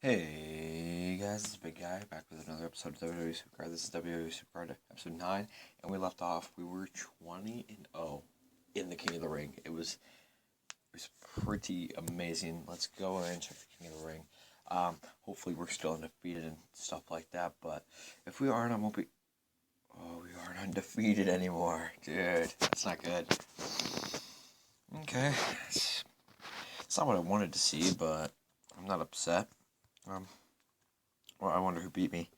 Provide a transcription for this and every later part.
Hey guys, it's Big Guy back with another episode of WWE Supercard. This is WWE Supercard episode 9, and we left off. We were 20-0 in the King of the Ring. It was pretty amazing. Let's go and check the King of the Ring. Hopefully we're still undefeated and stuff like that. But if we aren't, I won't be. Oh, we aren't undefeated anymore, dude. That's not good. Okay, it's not what I wanted to see, but I'm not upset. Well, I wonder who beat me,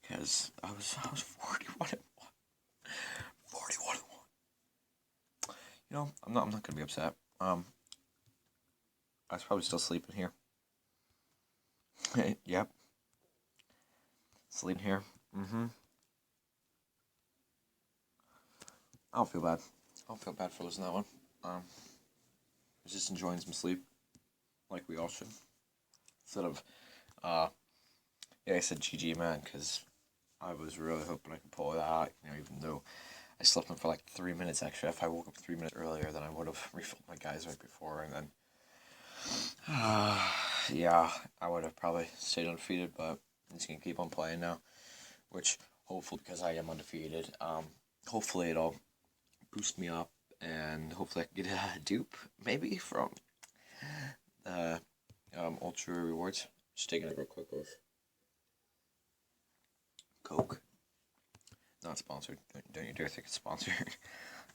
because I was 41-1. 41-1. You know, I'm not gonna be upset. I was probably still sleeping here. Yep. Sleeping here. I don't feel bad. I don't feel bad for losing that one. I was just enjoying some sleep, like we all should. Instead of, I said GG, man, because I was really hoping I could pull it out, even though I slept in for like 3 minutes extra. If I woke up 3 minutes earlier, then I would have refilled my guys right before, and then, I would have probably stayed undefeated, but I'm just going to keep on playing now, which, hopefully, because I am undefeated, hopefully it'll boost me up, and hopefully I can get a dupe, maybe, from, Ultra Rewards. Just taking it real quick with Coke. Not sponsored. Don't you dare think it's sponsored.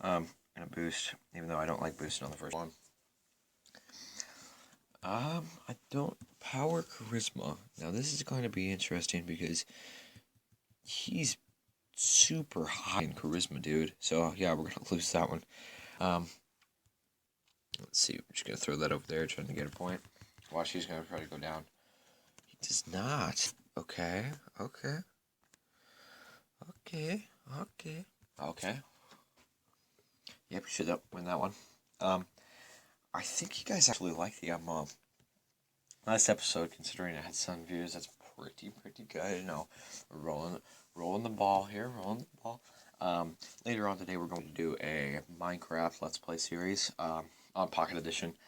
And a boost, even though I don't like boosting on the first one. I don't power charisma. Now this is going to be interesting because he's super high in charisma, dude. So yeah, we're gonna lose that one. Let's see. We're just gonna throw that over there, trying to get a point. Watch, he's gonna try to go down. He does not. Okay. Yep, we should win that one. I think you guys actually like the last episode, considering I had some views. That's pretty good. We're rolling the ball here, later on today, we're going to do a Minecraft Let's Play series on Pocket Edition,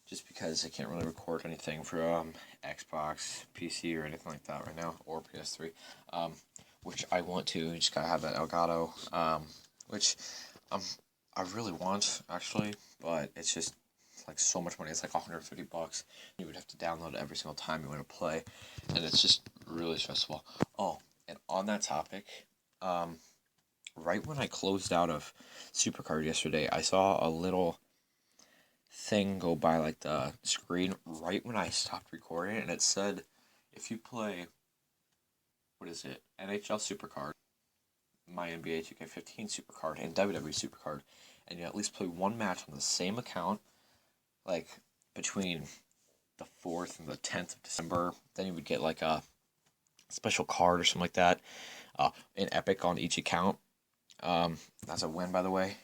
just because I can't really record anything for Xbox, PC, or anything like that right now, or PS3. Which I want to. Just gotta have that Elgato, which I really want, actually, but it's just like so much money. It's like $150. You would have to download it every single time you want to play, and it's just really stressful. Oh, and on that topic, right when I closed out of Supercard yesterday, I saw a little thing go by, like the screen, right when I stopped recording, and it said, if you play, what is it, NHL Supercard, my NBA 2K15 Supercard, and WWE Supercard, and you at least play one match on the same account, like between the 4th and the 10th of December, then you would get like a special card or something like that, an epic on each account. That's a win, by the way.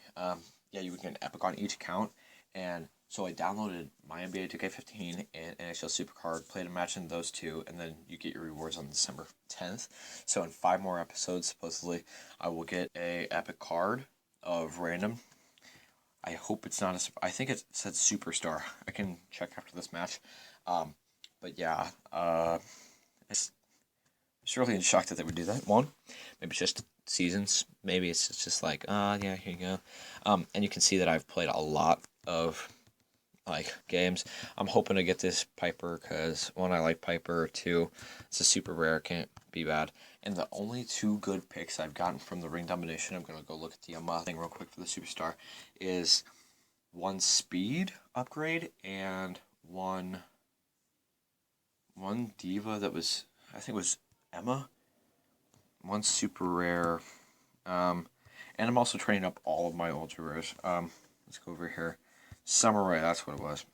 You would get an epic on each account, and so I downloaded my NBA 2K15 and NHL Supercard, played a match in those two, and then you get your rewards on December 10th. So in 5 more episodes, supposedly, I will get a epic card of random. I hope it's not I think it said Superstar. I can check after this match. But yeah, it's really in shock that they would do that. One, maybe it's just seasons. Maybe it's just like, here you go. And you can see that I've played a lot of games. I'm hoping to get this Piper, because one, I like Piper, two, it's a super rare, can't be bad. And the only 2 good picks I've gotten from the Ring Domination, I'm gonna go look at the thing real quick for the Superstar, is 1 speed upgrade and one diva that was, I think it was Emma, 1 super rare, and I'm also training up all of my ultra rares. Let's go over here. Samurai, that's what it was.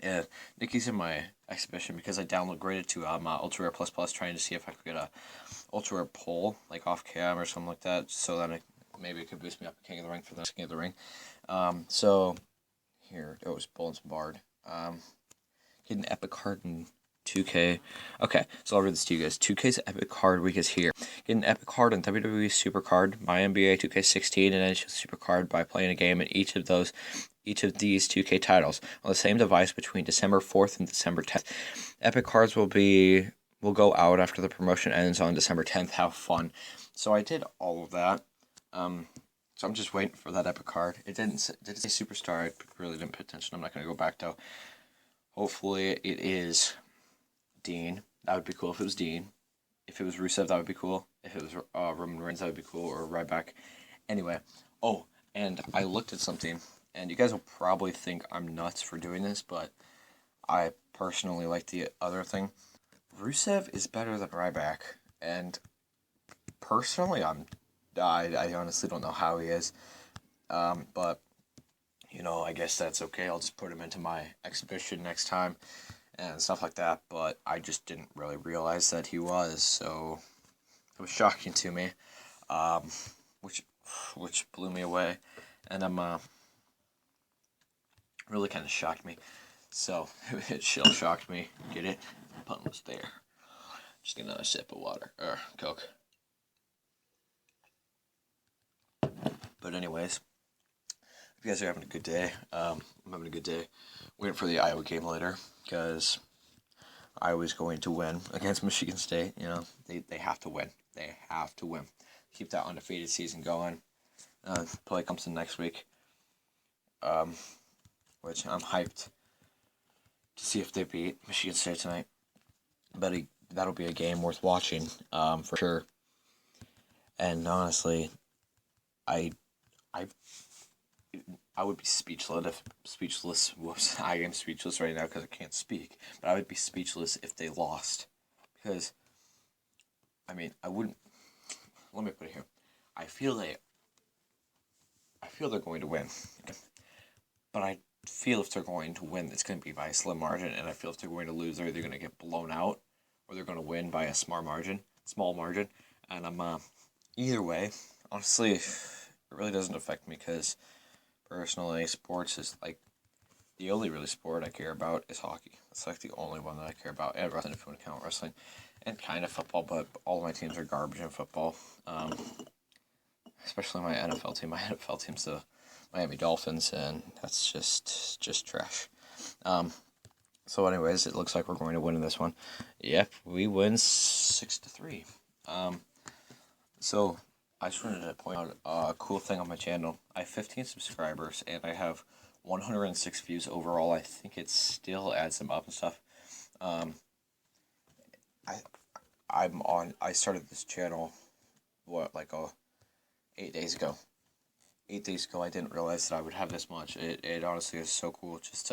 Yeah, Nikki's in my exhibition because I graded to Ultra Rare Plus, trying to see if I could get a Ultra Rare pull, like off cam or something like that, so that maybe it could boost me up a King of the Ring for the next King of the Ring. So here it was Bullets and Bard. Get an epic card in 2K. Okay, so I'll read this to you guys. 2K's epic card week is here. Get an epic card in WWE Supercard, my NBA 2K16, and NHL Supercard by playing a game in each of those each of these 2K titles on the same device between December 4th and December 10th. Epic cards will go out after the promotion ends on December 10th. Have fun. So I did all of that. So I'm just waiting for that epic card. Did it say Superstar? I really didn't pay attention. I'm not going to go back though. Hopefully it is Dean. That would be cool if it was Dean. If it was Rusev, that would be cool. If it was Roman Reigns, that would be cool. Or Ryback. Anyway. Oh, and I looked at something. And you guys will probably think I'm nuts for doing this, but I personally like the other thing. Rusev is better than Ryback. And personally, I honestly don't know how he is. But, you know, I guess that's okay. I'll just put him into my exhibition next time and stuff like that. But I just didn't really realize that he was, so it was shocking to me, which blew me away. And really kind of shocked me. So it still shocked me. Get it? The pun was there. Just get another sip of water or Coke. But anyways, if you guys are having a good day, I'm having a good day. Waiting for the Iowa game later because Iowa's going to win against Michigan State. You know, they have to win. They have to win. Keep that undefeated season going. Play comes in next week. Which I'm hyped to see if they beat Michigan State tonight. But that'll be a game worth watching, for sure. And honestly, I would be speechless. Whoops, I am speechless right now because I can't speak. But I would be speechless if they lost, because I mean I wouldn't. Let me put it here. I feel they're going to win, but I feel if they're going to win, it's going to be by a slim margin. And I feel if they're going to lose, they're either going to get blown out or they're going to win by a small margin. And I'm either way. Honestly, it really doesn't affect me because personally, sports is like the only really sport I care about is hockey. It's like the only one that I care about. And wrestling, if you want to count wrestling, and kind of football, but all of my teams are garbage in football. Especially my NFL team. My NFL team's the Miami Dolphins, and that's just trash. So anyways, it looks like we're going to win in this one. Yep, we win 6-3. So I just wanted to point out a cool thing on my channel. I have 15 subscribers, and I have 106 views overall. I think it still adds them up and stuff. I started this channel, 8 days ago. 8 days ago, I didn't realize that I would have this much. It honestly is so cool it's just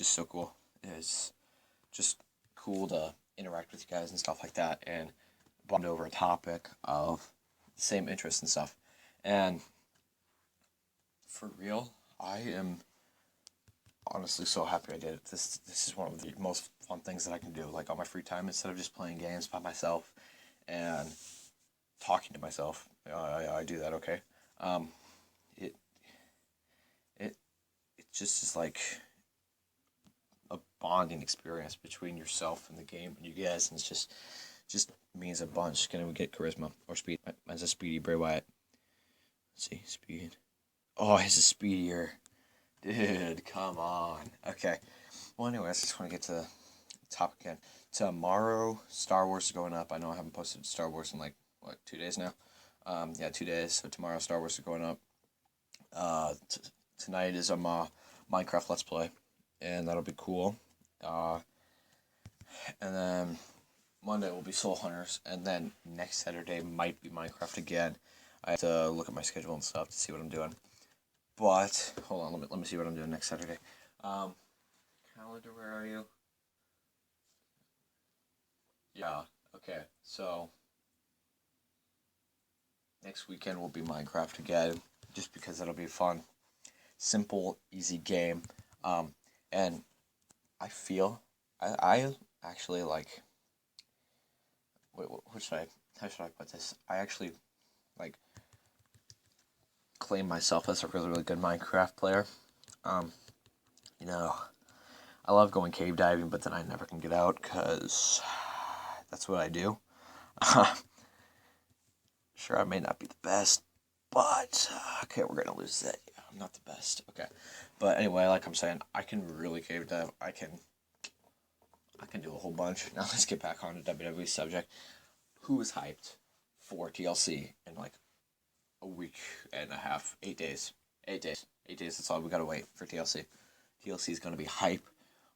so cool. It's just cool to interact with you guys and stuff like that, and bond over a topic of the same interests and stuff. And for real, I am honestly so happy I did it. This is one of the most fun things that I can do, like on my free time, instead of just playing games by myself and talking to myself. I do that, okay? It just is like a bonding experience between yourself and the game and you guys, and it's just means a bunch. Can we get charisma or speed? Mine's a speedy Bray Wyatt. Let's see, speed. Oh, he's a speedier. Dude, come on. Okay. Well, anyways, I just want to get to the topic again. Tomorrow, Star Wars is going up. I know I haven't posted Star Wars in 2 days now? 2 days. So tomorrow, Star Wars is going up. Tonight is a Minecraft Let's Play, and that'll be cool. And then Monday will be Soul Hunters, and then next Saturday might be Minecraft again. I have to look at my schedule and stuff to see what I'm doing. But hold on, let me see what I'm doing next Saturday. Calendar, where are you? Yeah, okay. So next weekend will be Minecraft again, just because it'll be fun. Simple, easy game. And I feel I actually like. Wait, how should I put this? I actually claim myself as a really, really good Minecraft player. You know, I love going cave diving, but then I never can get out because that's what I do. Sure, I may not be the best, but okay, we're gonna lose that. Yeah, I'm not the best. Okay, but anyway, like I'm saying, I can really cave dive. I can do a whole bunch. Now let's get back on the WWE subject. Who is hyped for TLC in like a week and a half, 8 days, 8 days, 8 days? That's all we gotta wait for TLC. TLC is gonna be hype.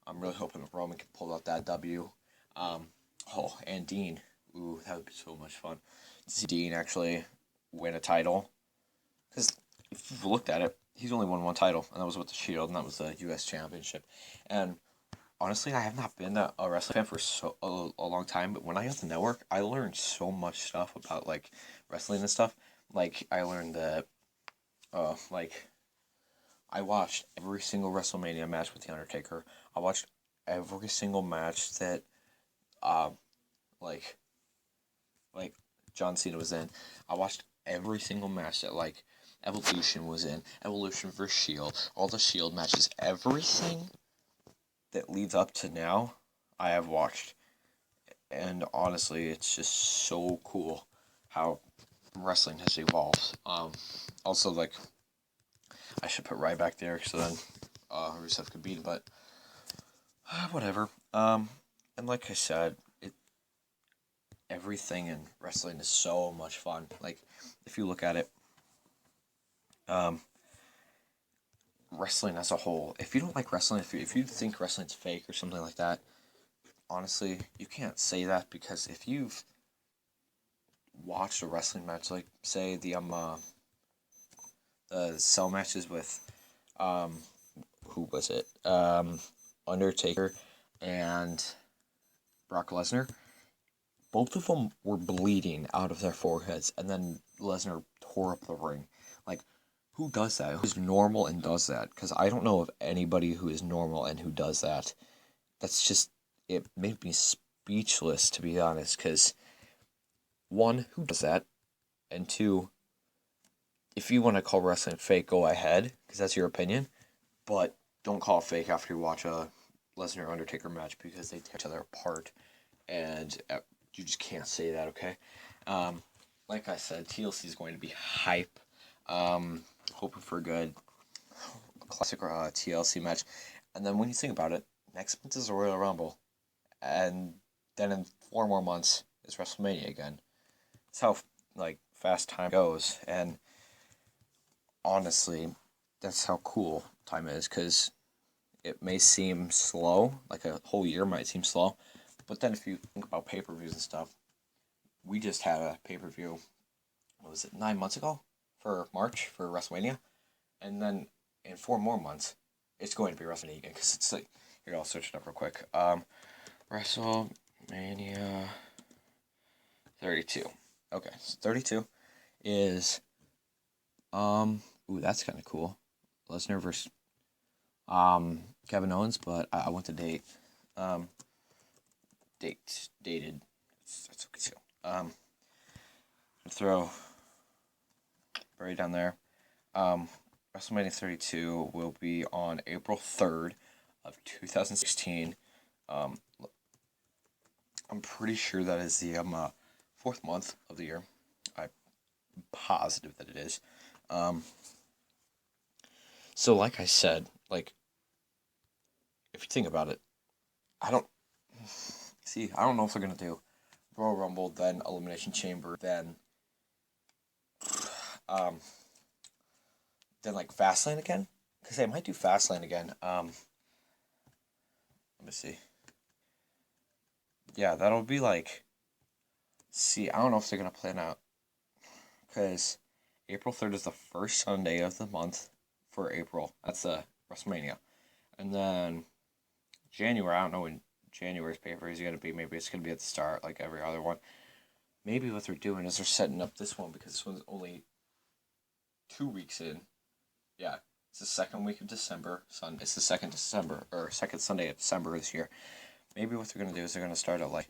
I'm really hoping that Roman can pull out that W. Oh, and Dean. Ooh, that would be so much fun. To see Dean actually win a title. Because if you've looked at it, he's only won one title, and that was with the Shield, and that was the U.S. Championship. And honestly, I have not been a wrestling fan for a long time, but when I got the network, I learned so much stuff about, like, wrestling and stuff. Like, I learned that, I watched every single WrestleMania match with The Undertaker. I watched every single match that, like John Cena was in. I watched every single match that, like, Evolution was in. Evolution vs. Shield. All the Shield matches. Everything that leads up to now, I have watched. And honestly, it's just so cool how wrestling has evolved. Also, like, I should put Ryback there, so then Rusev could beat him, but whatever. And like I said, everything in wrestling is so much fun. Like, if you look at it, wrestling as a whole, if you don't like wrestling, if you think wrestling's fake or something like that, honestly, you can't say that, because if you've watched a wrestling match, like, say, the cell matches with, who was it? Undertaker and Brock Lesnar, both of them were bleeding out of their foreheads, and then Lesnar tore up the ring. Like, who does that? Who's normal and does that? Because I don't know of anybody who is normal and who does that. That's just, it made me speechless, to be honest, because, one, who does that? And two, if you want to call wrestling fake, go ahead, because that's your opinion, but don't call it fake after you watch a Lesnar-Undertaker match, because they tear each other apart, and you just can't say that, okay? Like I said, TLC is going to be hype. Hoping for a good classic TLC match. And then when you think about it, next month is the Royal Rumble. And then in 4 more months is WrestleMania again. That's how, like, fast time goes. And honestly, that's how cool time is, because it may seem slow, like a whole year might seem slow, but then if you think about pay-per-views and stuff, we just had a pay-per-view, what was it, 9 months ago, for March, for WrestleMania, and then in 4 more months, it's going to be WrestleMania again, because it's like, here, I'll search it up real quick, WrestleMania 32, okay, so 32 is, ooh, that's kind of cool, Lesnar versus Kevin Owens, but I want the date. Dated. That's okay too. Throw right down there. WrestleMania 32 will be on April 3rd of 2016. I'm pretty sure that is the 4th month of the year. I'm positive that it is. So like I said, like, if you think about it, I don't know if they're gonna do Royal Rumble, then Elimination Chamber, then like Fastlane again, because they might do Fastlane again. Let me see. Yeah, that'll be like. See, I don't know if they're gonna plan out, because April 3rd is the first Sunday of the month for April. That's WrestleMania, and then January. I don't know when January's pay-per-view is going to be. Maybe it's going to be at the start, like every other one. Maybe what they're doing is they're setting up this one, because this one's only 2 weeks in. Yeah, it's the second week of December. It's the second Sunday of December this year. Maybe what they're going to do is they're going to start at, like,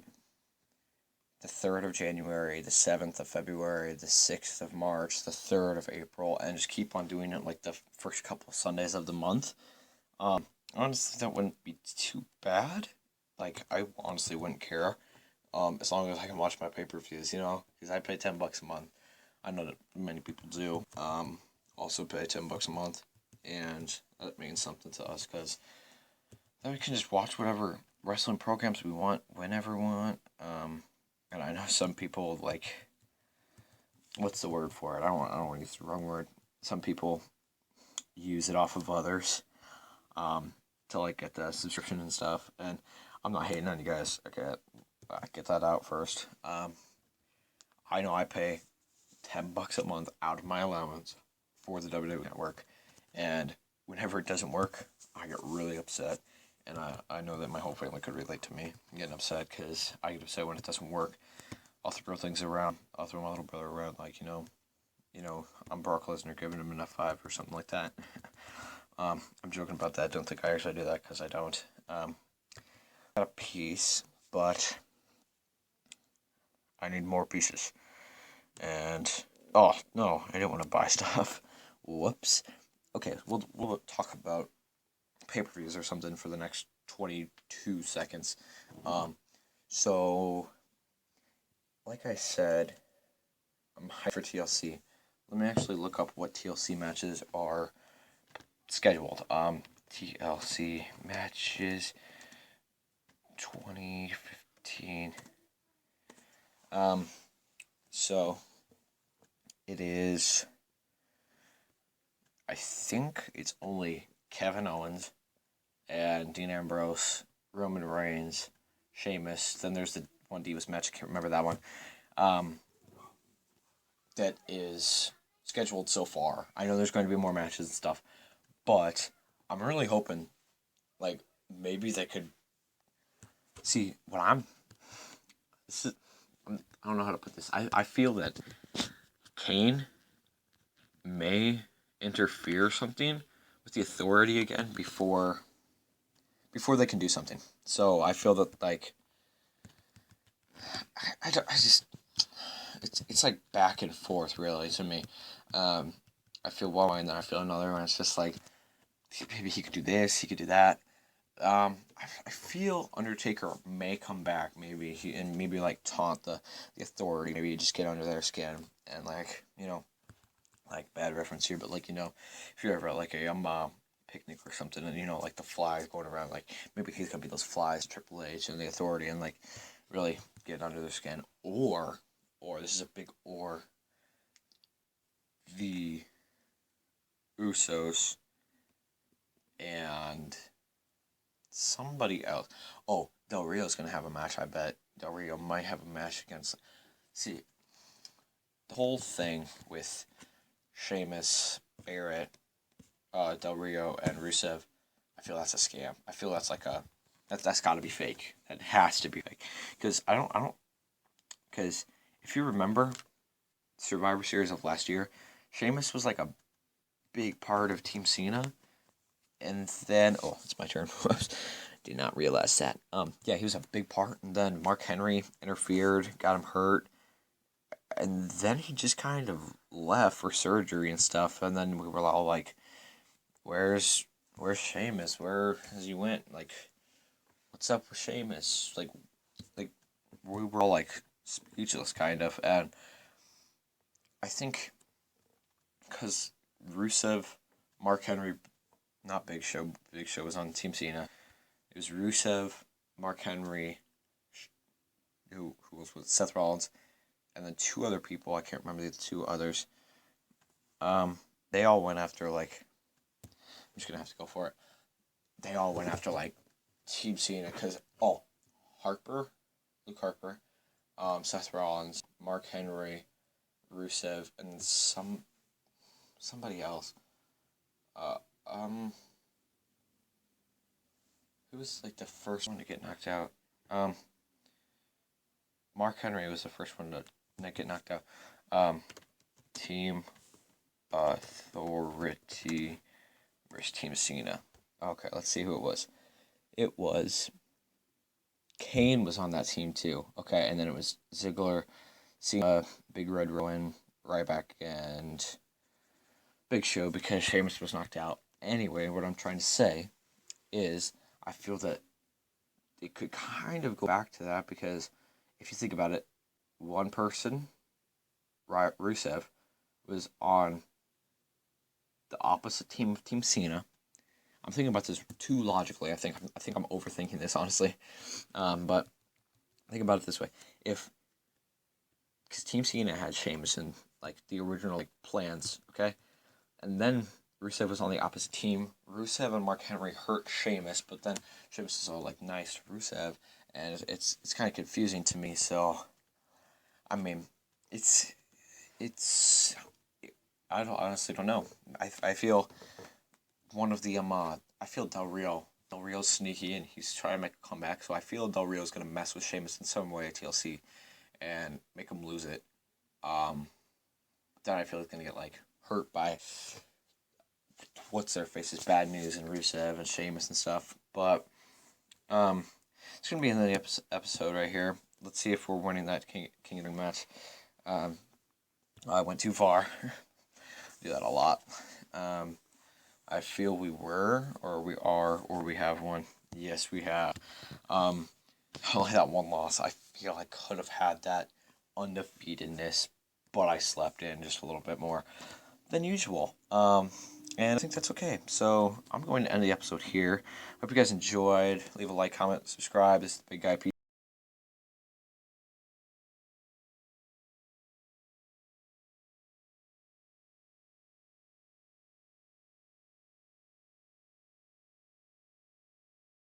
the 3rd of January, the 7th of February, the 6th of March, the 3rd of April, and just keep on doing it, like, the first couple of Sundays of the month. Honestly, that wouldn't be too bad. Like, I honestly wouldn't care, as long as I can watch my pay-per-views, because I pay $10 a month. I know that many people do. Also pay $10 a month, and that means something to us because then we can just watch whatever wrestling programs we want whenever we want. And I know some people like, what's the word for it? I don't want to use the wrong word. Some people use it off of others, to like get the subscription and stuff. And I'm not hating on you guys. Okay, I get that out first. I know I pay $10 a month out of my allowance for the WWE Network, and whenever it doesn't work, I get really upset. And I know that my whole family could relate to me getting upset because I get upset when it doesn't work. I'll throw things around. I'll throw my little brother around, like, I'm Brock Lesnar giving him an F5 or something like that. I'm joking about that. Don't think I actually do that because I don't. Got a piece, but I need more pieces. And, oh, no, I didn't want to buy stuff. Whoops. Okay, we'll talk about pay-per-views or something for the next 22 seconds. So, like I said, I'm hyped for TLC. Let me actually look up what TLC matches are scheduled. TLC matches 2015. So it is, I think it's only Kevin Owens and Dean Ambrose, Roman Reigns, Sheamus. Then there's the one Divas match. I can't remember that one. That is scheduled so far. I know there's going to be more matches and stuff, but I'm really hoping, like, maybe they could see what I'm. I don't know how to put this. I feel that Kane may interfere something with the Authority again before they can do something. So I feel that, like, I just, it's like back and forth really to me. I feel one way and then I feel another, and it's just like, maybe he could do this, he could do that. I feel Undertaker may come back, maybe maybe like taunt the Authority, maybe just get under their skin and, like, like, bad reference here, but, like, if you're ever at like a picnic or something, and like the flies going around, like, maybe he's gonna be those flies, Triple H and the Authority, and, like, really get under their skin, or this is a big or, the Usos and somebody else. Oh, Del Rio's gonna have a match, I bet. Del Rio might have a match against. See, the whole thing with Sheamus, Barrett, Del Rio, and Rusev, I feel that's a scam. I feel that's like that's got to be fake. That has to be fake. Because because if you remember Survivor Series of last year, Sheamus was like a big part of Team Cena. And then, oh, it's my turn. Did not realize that. Yeah, he was a big part. And then Mark Henry interfered, got him hurt. And then he just kind of left for surgery and stuff. And then we were all like, where's Sheamus? Where has he went? Like, what's up with Sheamus? Like we were all like speechless, kind of. And I think because Rusev, Mark Henry, not Big Show. Big Show was on Team Cena. It was Rusev, Mark Henry, who was with Seth Rollins, and then two other people. I can't remember the two others. They all went after, like, I'm just gonna have to go for it. They all went after, like, Team Cena because Luke Harper, Seth Rollins, Mark Henry, Rusev, and somebody else. Who was, like, the first one to get knocked out? Mark Henry was the first one to get knocked out. Team Authority versus Team Cena. Okay, let's see who it was. It was Kane was on that team too. Okay, and then it was Ziggler, Cena, Big Red Rowan, Ryback, and Big Show because Sheamus was knocked out. Anyway, what I'm trying to say is I feel that it could kind of go back to that because if you think about it, one person Rusev was on the opposite team of Team Cena. I'm thinking about this too logically. I think I'm overthinking this, honestly. But think about it this way: because Team Cena had Sheamus in like the original like plans, okay, and then Rusev was on the opposite team. Rusev and Mark Henry hurt Sheamus, but then Sheamus is all like nice to Rusev, and it's kind of confusing to me. So, I mean, it's I honestly don't know. I feel one of the I feel Del Rio's sneaky and he's trying to make a comeback. So I feel Del Rio's gonna mess with Sheamus in some way at TLC, and make him lose it. Then I feel he's gonna get like hurt by what's their faces, Bad News and Rusev and Sheamus and stuff. But it's gonna be in the episode right here. Let's see if we're winning that King of the Ring match. I went too far. Do that a lot. I feel we were, or we are, or we have won. Yes, we have. Only that one loss. I feel I could have had that undefeatedness, but I slept in just a little bit more than usual. And I think that's okay. So I'm going to end the episode here. Hope you guys enjoyed. Leave a like, comment, subscribe. This is the Big Guy.